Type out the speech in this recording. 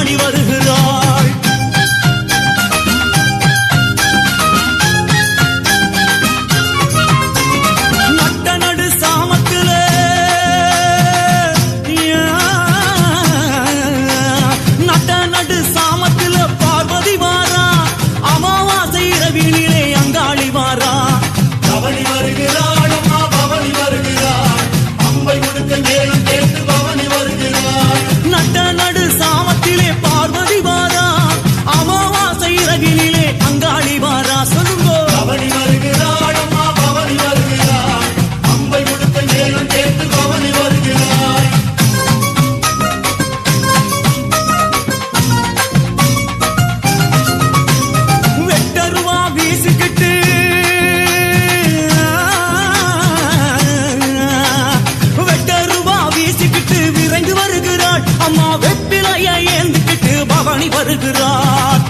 பவனி வருகிறாள். நட்ட நடு சாமத்திலே நட்ட நடு சாமத்தில பார்வதி வாரா, அமாவாசை இரவினிலே அங்காளி வாரா. பவனி வருகிறாள் அம்மா பவனி வருகிறாள், அம்பை முடுக்க மேலும் கேட்டு பவனி வருகிறாள். நட்ட நடு சாமத்திலே பார்வதி வாரா, அமாவாசை இரவினிலே அங்காளி வாரா. சொல்லுங்கோ. பவனி வருகிறாள் அம்மா பவனி வருகிறாள், அம்பை முடுக்க மேலும் கேட்டு பவனி வருகிறாள். வெட்டருவா வீசிக்கிட்டு வெட்டருவா வீசிக்கிட்டு விரைந்து வருகிறாள். அம்மா வெப்பிலைய ஏந்திக்கிட்டு பவனி வருகிறாள்.